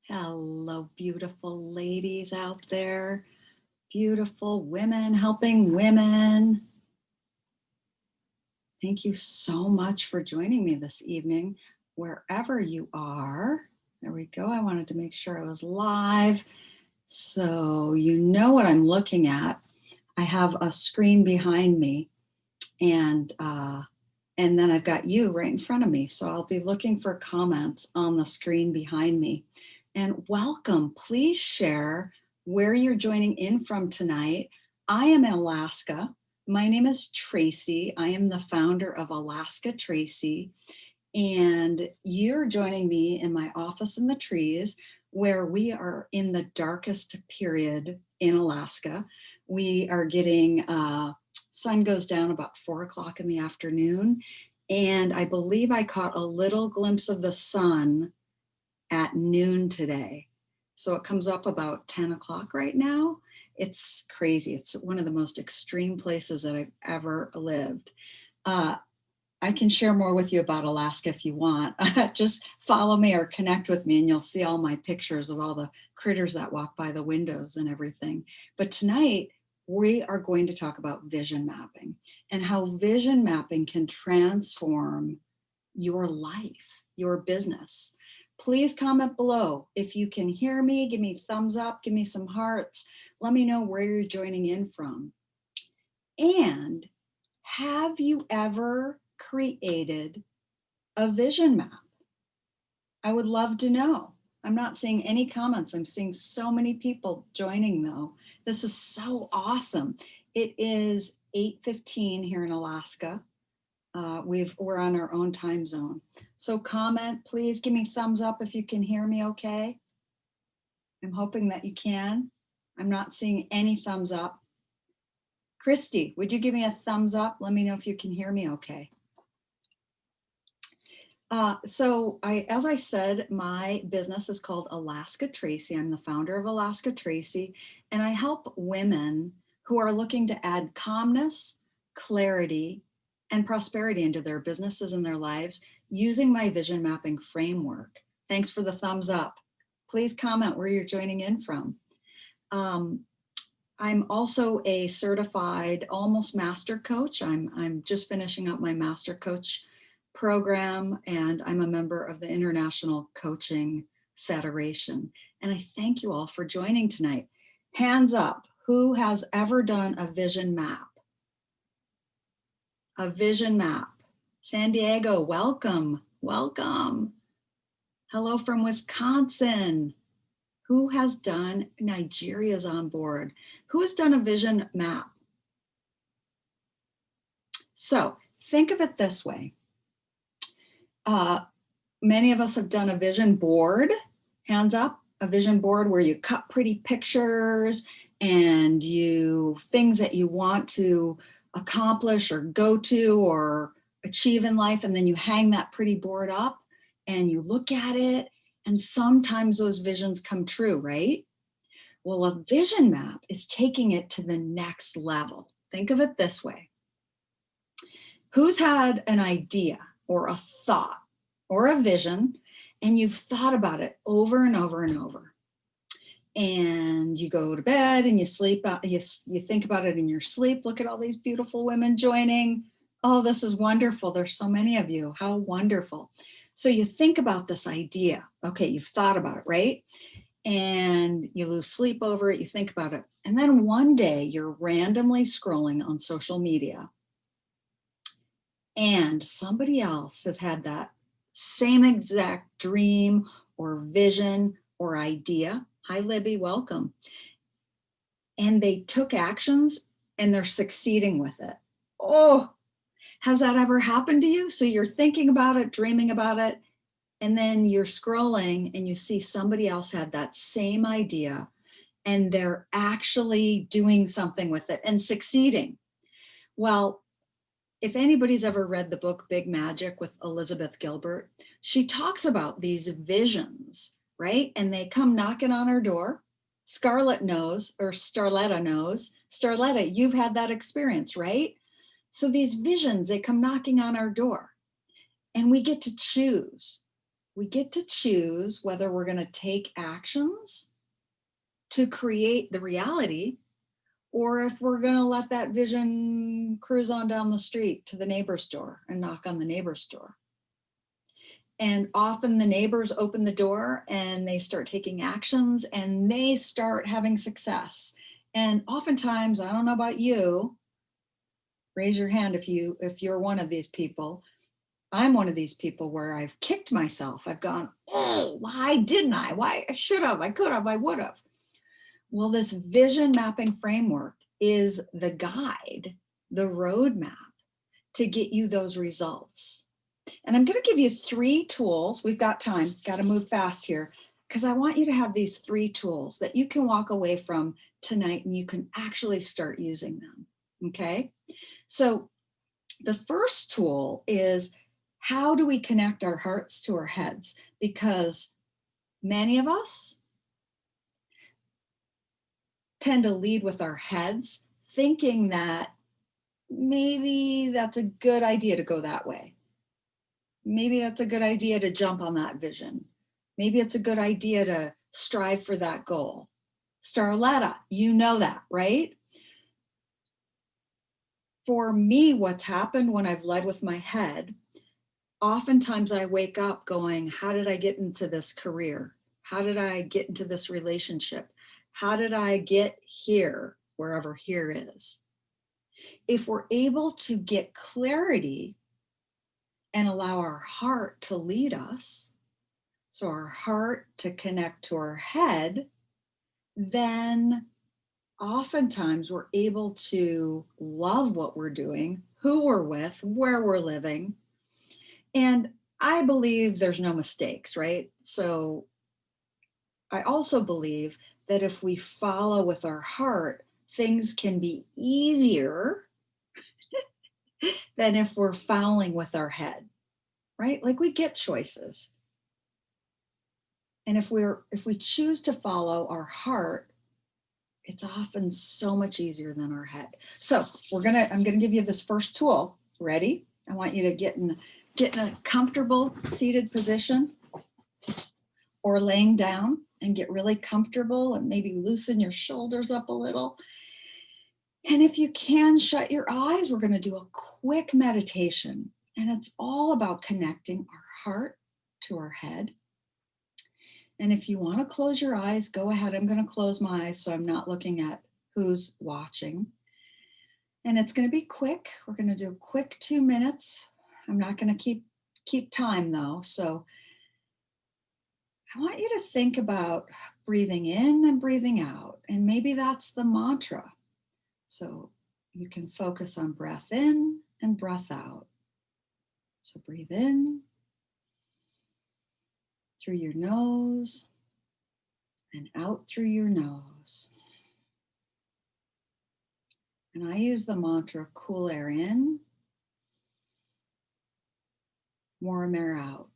Hello, beautiful ladies out there, beautiful women helping women. Thank you so much for joining me this evening, wherever you are. There we go. I wanted to make sure I was live so you know what I'm looking at. I have a screen behind me and then I've got you right in front of me. So I'll be looking for comments on the screen behind me. And welcome, please share where you're joining in from tonight. I am in Alaska. My name is Tracy. I am the founder of Alaska Tracy. And you're joining me in my office in the trees, where we are in the darkest period in Alaska. We are getting sun goes down about 4 o'clock in the afternoon. And I believe I caught a little glimpse of the sun at noon today. So it comes up about 10 o'clock right now. It's crazy. It's one of the most extreme places that I've ever lived. I can share more with you about Alaska if you want. Just follow me or connect with me and you'll see all my pictures of all the critters that walk by the windows and everything. But tonight, we are going to talk about vision mapping and how vision mapping can transform your life, your business. Please comment below. If you can hear me, give me thumbs up, give me some hearts. Let me know where you're joining in from. And have you ever created a vision map? I would love to know. I'm not seeing any comments. I'm seeing so many people joining though. This is so awesome. It is 8:15 here in Alaska. We're on our own time zone. So comment, please give me thumbs up if you can hear me okay. I'm hoping that you can. I'm not seeing any thumbs up. Christy, would you give me a thumbs up? Let me know if you can hear me okay. As I said, my business is called Alaska Tracy. I'm the founder of Alaska Tracy, and I help women who are looking to add calmness, clarity, and prosperity into their businesses and their lives using my vision mapping framework. Thanks for the thumbs up. Please comment where you're joining in from. I'm also a certified almost master coach. I'm just finishing up my master coach program, and I'm a member of the International Coaching Federation. And I thank you all for joining tonight. Hands up, who has ever done a vision map? A vision map. San Diego, welcome, welcome. Hello from Wisconsin. Who has done, Nigeria's on board. Who has done a vision map? So think of it this way. Many of us have done a vision board, hands up, a vision board where you cut pretty pictures and things that you want to accomplish or go to or achieve in life, and then you hang that pretty board up and you look at it, and sometimes those visions come true, right? Well, a vision map is taking it to the next level. Think of it this way. Who's had an idea or a thought or a vision, and you've thought about it over and over and over? And you go to bed and you sleep out, you think about it in your sleep. Look at all these beautiful women joining. Oh, this is wonderful. There's so many of you. How wonderful. So you think about this idea. Okay, you've thought about it, right? And you lose sleep over it, you think about it. And then one day you're randomly scrolling on social media and somebody else has had that same exact dream or vision or idea. Hi, Libby, welcome. And they took actions and they're succeeding with it. Oh, has that ever happened to you? So you're thinking about it, dreaming about it, and then you're scrolling and you see somebody else had that same idea and they're actually doing something with it and succeeding. Well, if anybody's ever read the book Big Magic with Elizabeth Gilbert, she talks about these visions, right? And they come knocking on our door. Scarlett knows, or Starletta knows. Starletta, you've had that experience, right? So these visions, they come knocking on our door and we get to choose. We get to choose whether we're going to take actions to create the reality, or if we're going to let that vision cruise on down the street to the neighbor's door and knock on the neighbor's door. And often the neighbors open the door and they start taking actions and they start having success. And oftentimes, I don't know about you, raise your hand if you're one of these people. I'm one of these people where I've kicked myself. I've gone, oh, why didn't I? Why? I should have, I could have, I would have. Well, this vision mapping framework is the guide, the roadmap to get you those results. And I'm going to give you 3 tools. We've got time, got to move fast here, because I want you to have these 3 tools that you can walk away from tonight and you can actually start using them. Okay. So the first tool is, how do we connect our hearts to our heads? Because many of us tend to lead with our heads, thinking that maybe that's a good idea to go that way. Maybe that's a good idea to jump on that vision. Maybe it's a good idea to strive for that goal. Starletta, you know that, right? For me, what's happened when I've led with my head, oftentimes I wake up going, how did I get into this career? How did I get into this relationship? How did I get here, wherever here is? If we're able to get clarity and allow our heart to lead us, so our heart to connect to our head, then oftentimes we're able to love what we're doing, who we're with, where we're living. And I believe there's no mistakes, right? So I also believe that if we follow with our heart, things can be easier than if we're following with our head, right? Like we get choices. And if we choose to follow our heart, it's often so much easier than our head. So I'm gonna give you this first tool. Ready? I want you to get in a comfortable seated position or laying down and get really comfortable and maybe loosen your shoulders up a little. And if you can, shut your eyes. We're gonna do a quick meditation. And it's all about connecting our heart to our head. And if you want to close your eyes, go ahead. I'm going to close my eyes so I'm not looking at who's watching. And it's going to be quick. We're going to do a quick 2 minutes. I'm not going to keep time though. So I want you to think about breathing in and breathing out. And maybe that's the mantra. So you can focus on breath in and breath out. So breathe in through your nose and out through your nose. And I use the mantra, cool air in, warm air out.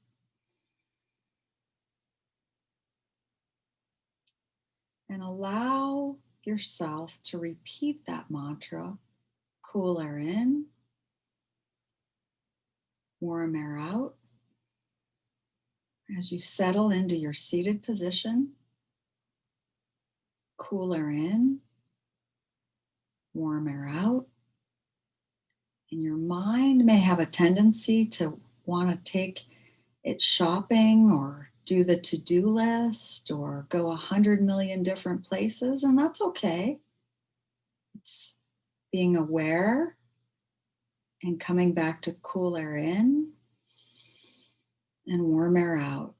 And allow yourself to repeat that mantra, cool air in, warm air out. As you settle into your seated position, cool air in, warm air out. And your mind may have a tendency to want to take it shopping or do the to-do list or go 100 million different places, and that's okay. It's being aware and coming back to cool air in and warm air out.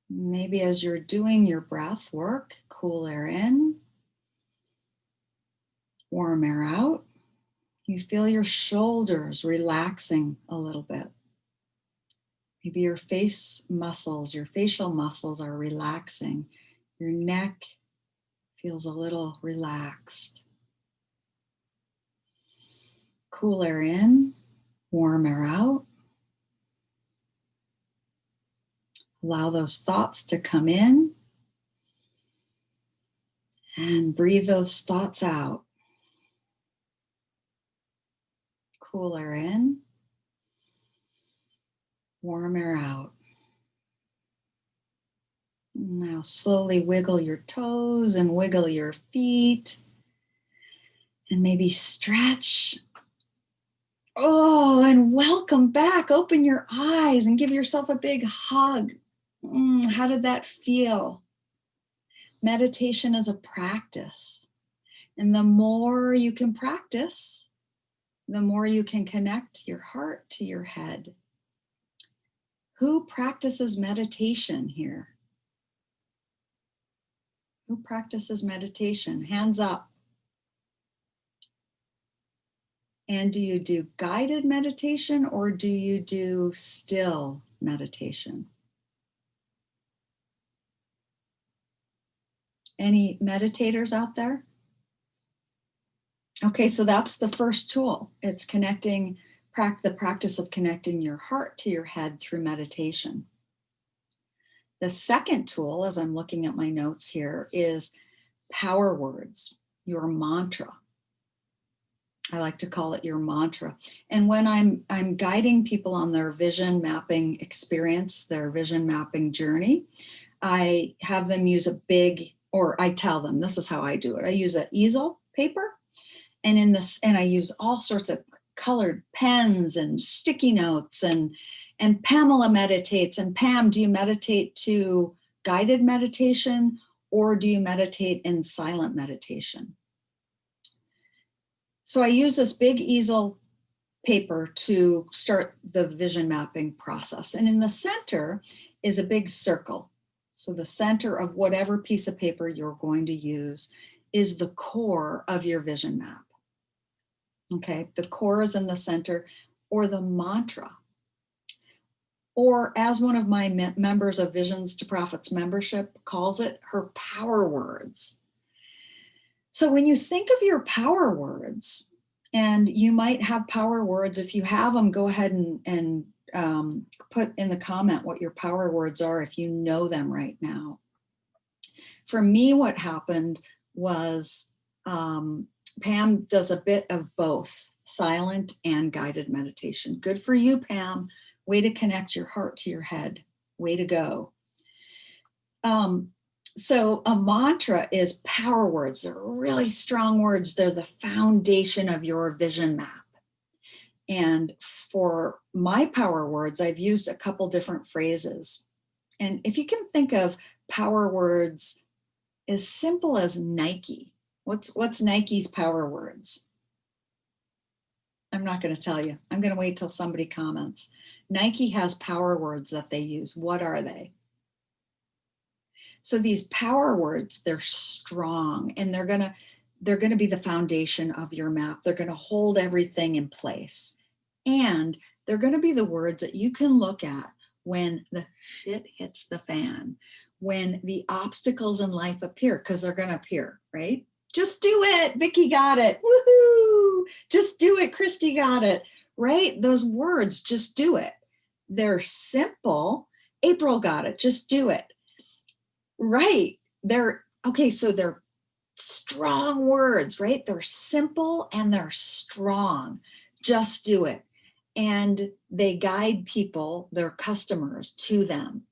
Maybe as you're doing your breath work, cool air in, warm air out. You feel your shoulders relaxing a little bit. Maybe your face muscles, your facial muscles are relaxing. Your neck feels a little relaxed. Cool air in, warm air out. Allow those thoughts to come in and breathe those thoughts out. Cool air in, Warm air out. Now slowly wiggle your toes and wiggle your feet. And maybe stretch. Oh, and welcome back. Open your eyes and give yourself a big hug. How did that feel? Meditation is a practice. And the more you can practice, the more you can connect your heart to your head. Who practices meditation here? Who practices meditation? Hands up. And do you do guided meditation or do you do still meditation? Any meditators out there? Okay, so that's the first tool. It's connecting, the practice of connecting your heart to your head through meditation. The second tool, as I'm looking at my notes here, is power words, your mantra. I like to call it your mantra. And when I'm guiding people on their vision mapping experience, their vision mapping journey, I have them use a big, or I tell them, this is how I do it. I use an easel paper, and I use all sorts of colored pens and sticky notes, and Pamela meditates. And Pam, do you meditate to guided meditation or do you meditate in silent meditation? So I use this big easel paper to start the vision mapping process. And in the center is a big circle. So the center of whatever piece of paper you're going to use is the core of your vision map. Okay, the core is in the center, or the mantra. Or as one of my members of Visions to Profits membership calls it, her power words. So when you think of your power words, and you might have power words, if you have them, go ahead and put in the comment what your power words are if you know them right now. For me, what happened was Pam does a bit of both silent and guided meditation. Good for you, Pam. Way to connect your heart to your head. Way to go. So a mantra is power words. They're really strong words. They're the foundation of your vision map. And for my power words, I've used a couple different phrases. And if you can think of power words as simple as Nike, what's Nike's power words? I'm not going to tell you. I'm going to wait till somebody comments. Nike has power words that they use. What are they? So these power words, they're strong, and they're going to be the foundation of your map. They're going to hold everything in place. And they're going to be the words that you can look at when the shit hits the fan, when the obstacles in life appear, because they're going to appear, right? Just do it. Vicki got it. Woohoo. Just do it. Christy got it, right? Those words, just do it. They're simple. April got it. Just do it. Right. They're strong words, right? They're simple and they're strong. Just do it. And they guide people, their customers, to them,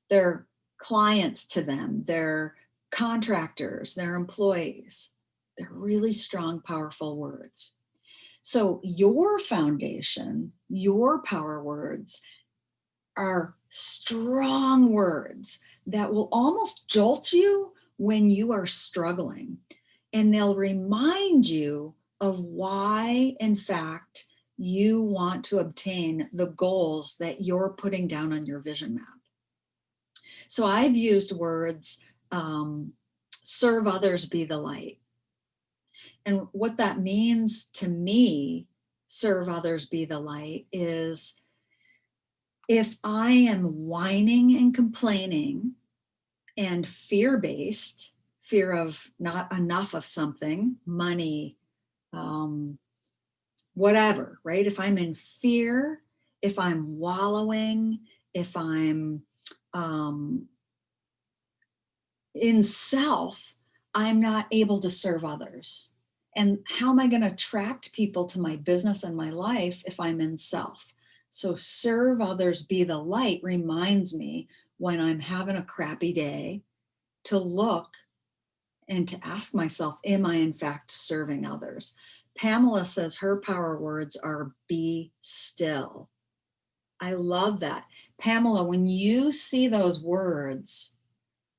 their clients to them, their contractors, their employees. They're really strong, powerful words. So your foundation, your power words are strong words that will almost jolt you when you are struggling. And they'll remind you of why, in fact, you want to obtain the goals that you're putting down on your vision map. So I've used words, serve others, be the light. And what that means to me, serve others, be the light, is if I am whining and complaining and fear-based, fear of not enough of something, money, whatever, right? If I'm in fear, if I'm wallowing, if I'm in self, I'm not able to serve others. And how am I going to attract people to my business and my life if I'm in self? So serve others, be the light reminds me when I'm having a crappy day to look and to ask myself, am I in fact serving others? Pamela says her power words are be still. I love that. Pamela, when you see those words,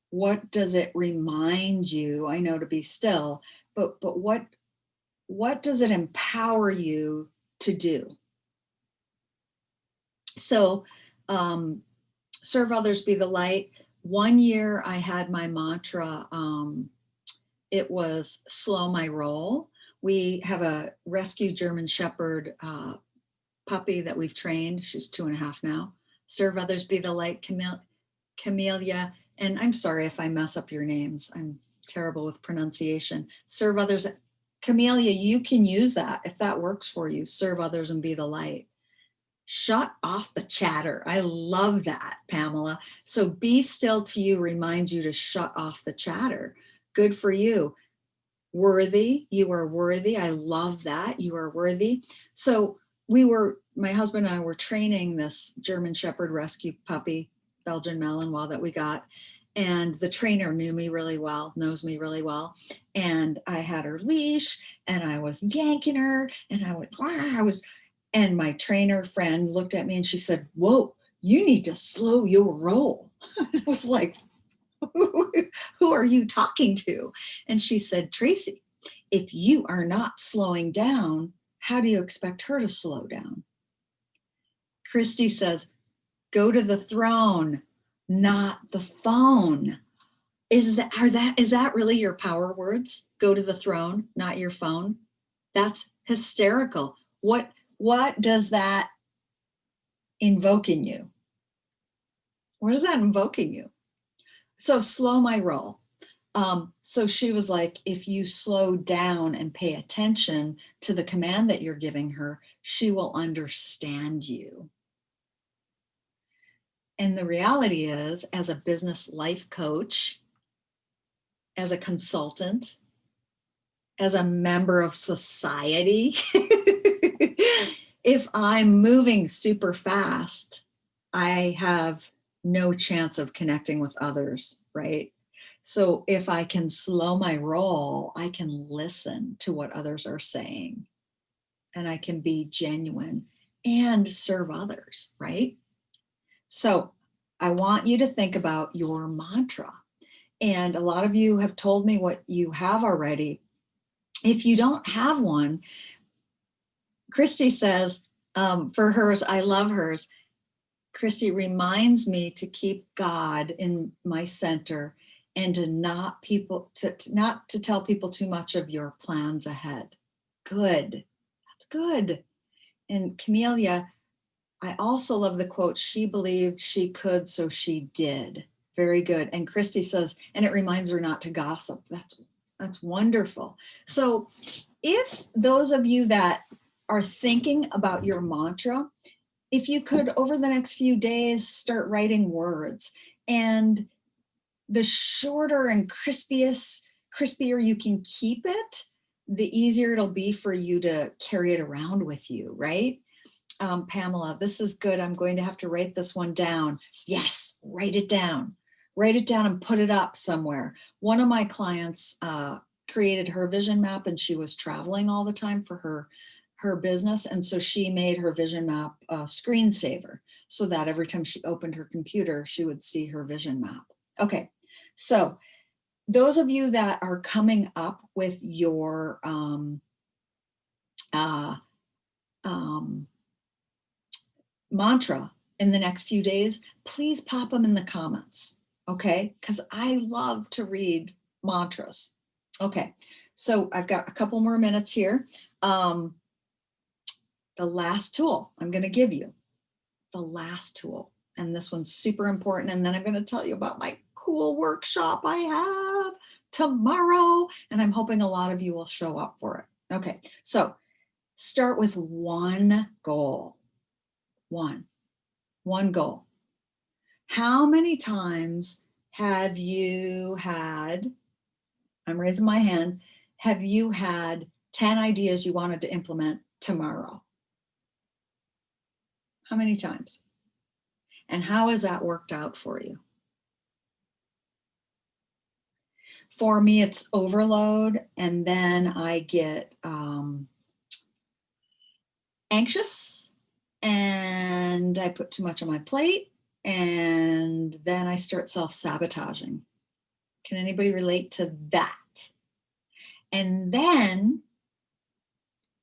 what does it remind you? I know to be still, but what does it empower you to do? So serve others, be the light. One year I had my mantra, it was slow my roll. We have a rescue German Shepherd puppy that we've trained. She's 2.5 now. Serve others, be the light, Camellia. And I'm sorry if I mess up your names. I'm terrible with pronunciation. Serve others. Camellia, you can use that if that works for you. Serve others and be the light. Shut off the chatter. I love that, Pamela. So be still to you reminds you to shut off the chatter. Good for you. Worthy, you are worthy. I love that. You are worthy. So my husband and I were training this German Shepherd rescue puppy, Belgian Malinois that we got. And the trainer knew me really well, knows me really well. And I had her leash and I was yanking her and and my trainer friend looked at me and she said, whoa, you need to slow your roll. I was like, who are you talking to? And she said, Tracy, if you are not slowing down, how do you expect her to slow down? Christy says, go to the throne, not the phone. Is that really your power words? Go to the throne, not your phone? That's hysterical. What does that invoke in you? What is that invoking you? So slow my roll. So she was like, if you slow down and pay attention to the command that you're giving her, she will understand you. And the reality is, as a business life coach, as a consultant, as a member of society, if I'm moving super fast, I have no chance of connecting with others, right? So if I can slow my roll, I can listen to what others are saying and I can be genuine and serve others, right? So I want you to think about your mantra. And a lot of you have told me what you have already. If you don't have one, Christy says, for hers, I love hers. Christy reminds me to keep God in my center and to not to tell people too much of your plans ahead. Good. That's good. And Camellia, I also love the quote, she believed she could, so she did. Very good. And Christy says, and it reminds her not to gossip. That's wonderful. So if those of you that are thinking about your mantra, if you could, over the next few days, start writing words. And the shorter and crispier you can keep it, the easier it'll be for you to carry it around with you, right? Pamela, this is good. I'm going to have to write this one down. Yes, write it down. Write it down and put it up somewhere. One of my clients created her vision map and she was traveling all the time for her business. And so she made her vision map a screensaver so that every time she opened her computer, she would see her vision map. Okay, so those of you that are coming up with your mantra in the next few days, please pop them in the comments, okay? Because I love to read mantras. Okay, so I've got a couple more minutes here. The last tool I'm going to give you, the last tool, and this one's super important, and then I'm going to tell you about my cool workshop I have tomorrow, and I'm hoping a lot of you will show up for it. Okay, so start with one goal. One goal. How many times have you had, I'm raising my hand, have you had 10 ideas you wanted to implement tomorrow? How many times? And how has that worked out for you? For me, it's overload, and then I get anxious, and I put too much on my plate, and then I start self-sabotaging. Can anybody relate to that? And then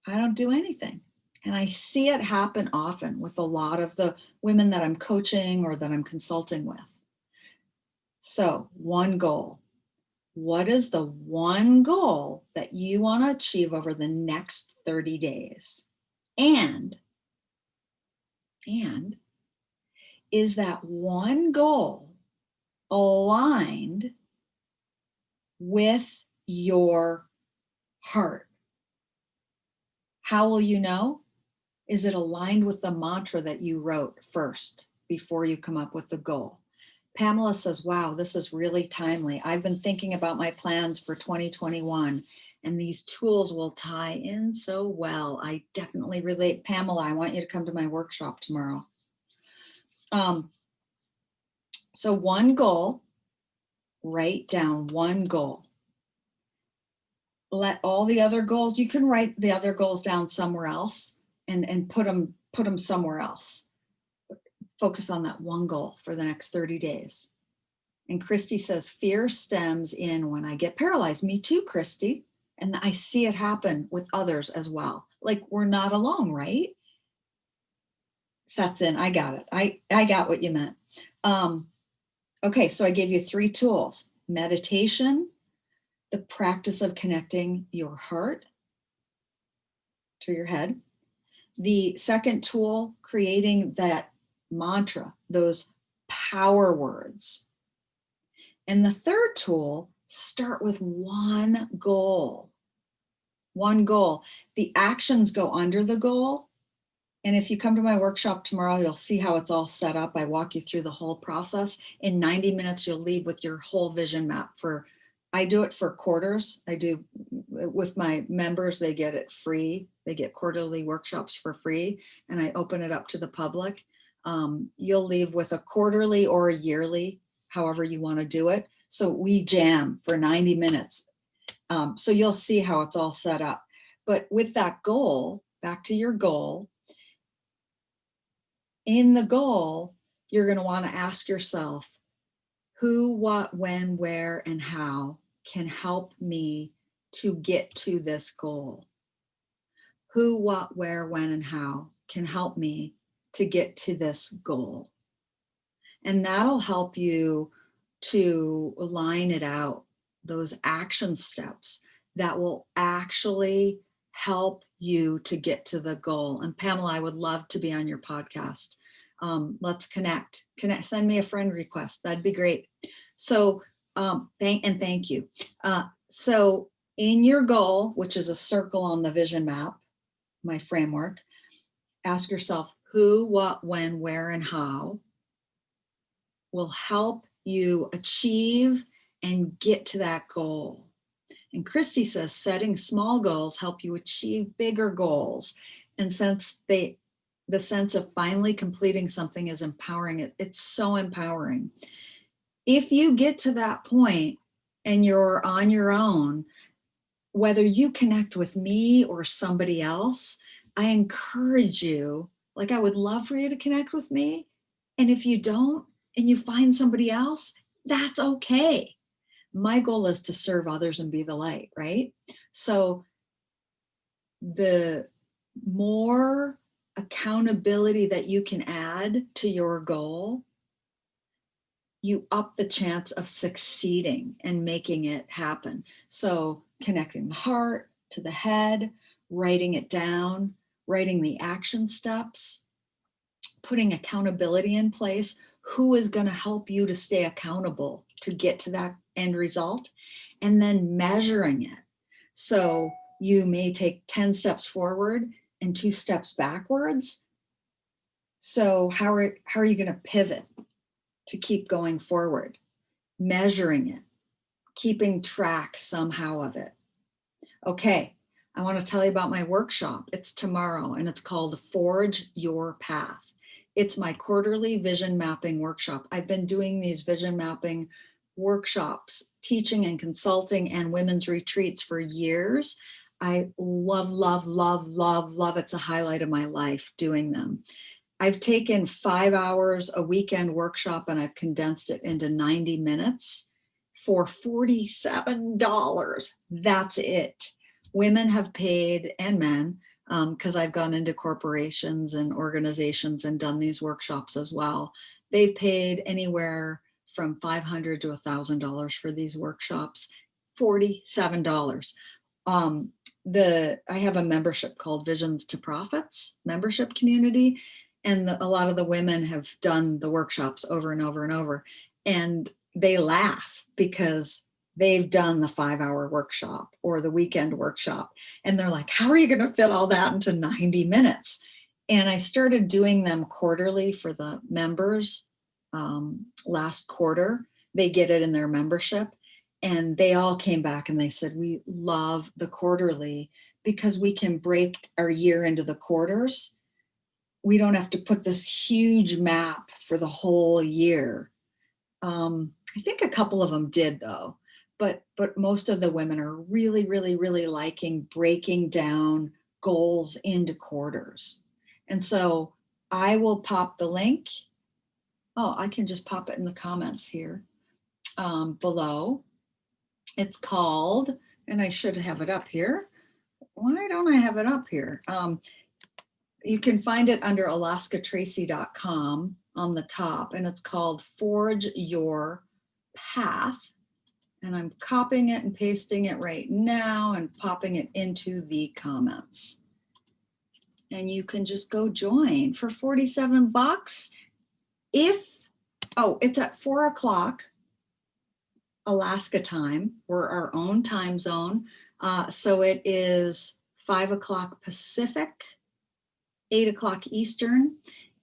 I don't do anything. And I see it happen often with a lot of the women that I'm coaching or that I'm consulting with. So, one goal. What is the one goal that you want to achieve over the next 30 days? And is that one goal aligned with your heart? How will you know? Is it aligned with the mantra that you wrote first before you come up with the goal? Pamela says, wow, this is really timely. I've been thinking about my plans for 2021, and these tools will tie in so well. I definitely relate. Pamela, I want you to come to my workshop tomorrow. So one goal, write down one goal. Let all the other goals, you can write the other goals down somewhere else and put them somewhere else. Focus on that one goal for the next 30 days. And Christy says, fear stems in when I get paralyzed. Me too, Christy. And I see it happen with others as well. Like, we're not alone, right? Sets in, I got it. I got what you meant. Okay, so I gave you 3 tools: meditation, the practice of connecting your heart to your head. The second tool, creating that mantra, those power words. And the third tool, start with one goal. One goal. The actions go under the goal. And if you come to my workshop tomorrow, you'll see how it's all set up. I walk you through the whole process. In 90 minutes, you'll leave with your whole vision map. I do it for quarters. I do with my members, they get it free. They get quarterly workshops for free, and I open it up to the public. You'll leave with a quarterly or a yearly, however you want to do it. So we jam for 90 minutes. So you'll see how it's all set up. But with that goal, back to your goal, in the goal, you're going to want to ask yourself, who, what, when, where, and how can help me to get to this goal? Who, what, where, when, and how can help me to get to this goal? And that'll help you to line it out, those action steps that will actually help you to get to the goal. And Pamela, I would love to be on your podcast. Let's connect, send me a friend request. That'd be great. So thank you. So in your goal, which is a circle on the vision map, my framework, ask yourself who, what, when, where, and how will help you achieve and get to that goal. And Christy says, setting small goals help you achieve bigger goals. And since the sense of finally completing something is empowering, it's so empowering. If you get to that point and you're on your own, whether you connect with me or somebody else, I encourage you, like I would love for you to connect with me. And if you don't, and you find somebody else, that's okay. My goal is to serve others and be the light, right? So the more accountability that you can add to your goal, you up the chance of succeeding and making it happen. So connecting the heart to the head, writing it down, writing the action steps, putting accountability in place. Who is going to help you to stay accountable to get to that end result? And then measuring it. So you may take 10 steps forward and 2 steps backwards. So how are you going to pivot to keep going forward? Measuring it, keeping track somehow of it. Okay, I want to tell you about my workshop. It's tomorrow, and it's called Forge Your Path. It's my quarterly vision mapping workshop. I've been doing these vision mapping workshops, teaching and consulting and women's retreats for years. I love, love, love, love, love. It's a highlight of my life doing them. I've taken 5 hours a weekend workshop and I've condensed it into 90 minutes for $47. That's it. Women have paid, and men, because I've gone into corporations and organizations and done these workshops as well. They've paid anywhere from $500 to $1,000 for these workshops. $47. I have a membership called Visions to Profits membership community, and a lot of the women have done the workshops over and over and over, and they laugh because they've done the 5-hour workshop or the weekend workshop, and they're like, how are you going to fit all that into 90 minutes? And I started doing them quarterly for the members. Last quarter, they get it in their membership, and they all came back and they said, we love the quarterly because we can break our year into the quarters. We don't have to put this huge map for the whole year. I think a couple of them did though, but most of the women are really, really, really liking breaking down goals into quarters. And so I will pop the link. Oh, I can just pop it in the comments here below. It's called, and I should have it up here. Why don't I have it up here? You can find it under alaskatracy.com on the top, and it's called Forge Your Path. And I'm copying it and pasting it right now and popping it into the comments. And you can just go join for $47. It's at 4 o'clock Alaska time. We're our own time zone. So it is 5 o'clock Pacific, 8 o'clock Eastern,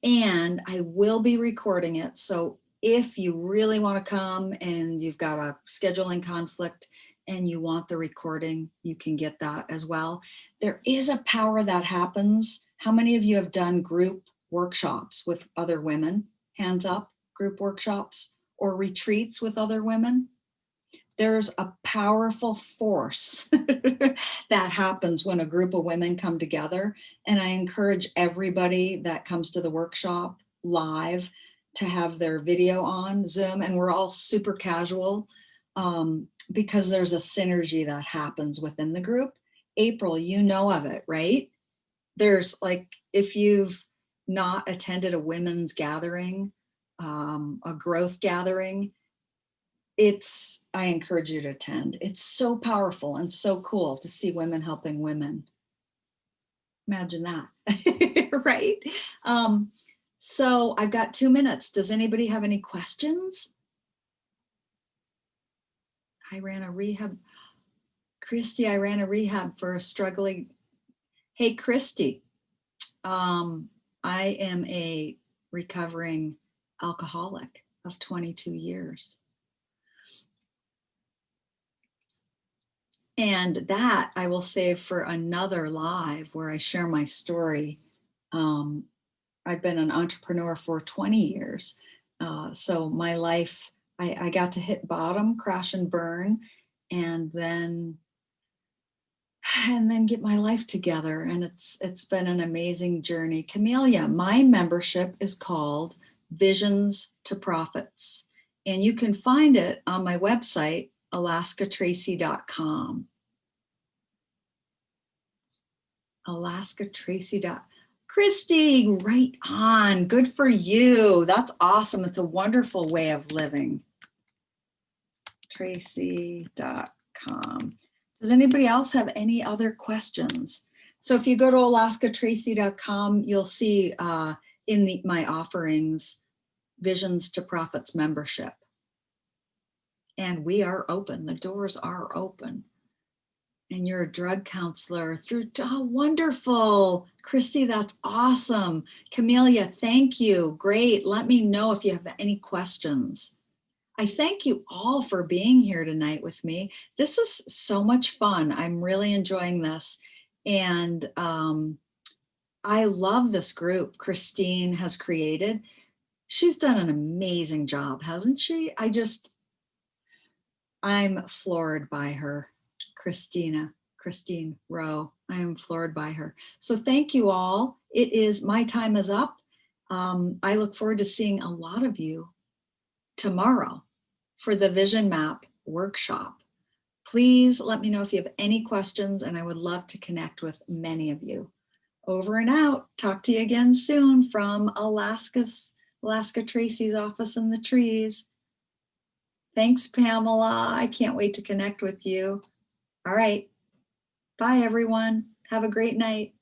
and I will be recording it. So if you really want to come and you've got a scheduling conflict and you want the recording, you can get that as well. There is a power that happens. How many of you have done group workshops with other women? Hands up, group workshops or retreats with other women? There's a powerful force that happens when a group of women come together. And I encourage everybody that comes to the workshop live to have their video on Zoom. And we're all super casual because there's a synergy that happens within the group. April, you know of it, right? There's like, if you've not attended a women's gathering, a growth gathering, I encourage you to attend. It's so powerful and so cool to see women helping women. Imagine that, right? So I've got 2 minutes. Does anybody have any questions? Christy, I ran a rehab for a struggling. Hey, Christy, I am a recovering alcoholic of 22 years. And that I will save for another live where I share my story. I've been an entrepreneur for 20 years. So my life, I got to hit bottom, crash and burn, and then get my life together. And it's been an amazing journey. Camellia, my membership is called Visions to Profits. And you can find it on my website, alaskatracy.com. alaskatracy.com. Christy, right on. Good for you. That's awesome. It's a wonderful way of living. Tracy.com. Does anybody else have any other questions? So if you go to alaskatracy.com, you'll see in my offerings, Visions to Profits membership. And we are open. The doors are open. And you're a drug counselor through, oh, wonderful. Christy, that's awesome. Camellia, thank you. Great. Let me know if you have any questions. I thank you all for being here tonight with me. This is so much fun. I'm really enjoying this. And I love this group Christine has created. She's done an amazing job, hasn't she? I'm floored by her. Christine Rowe. I am floored by her. So thank you all. My time is up. I look forward to seeing a lot of you tomorrow for the Vision Map workshop. Please let me know if you have any questions, and I would love to connect with many of you. Over and out. Talk to you again soon from Alaska Tracy's office in the trees. Thanks, Pamela. I can't wait to connect with you. All right. Bye, everyone. Have a great night.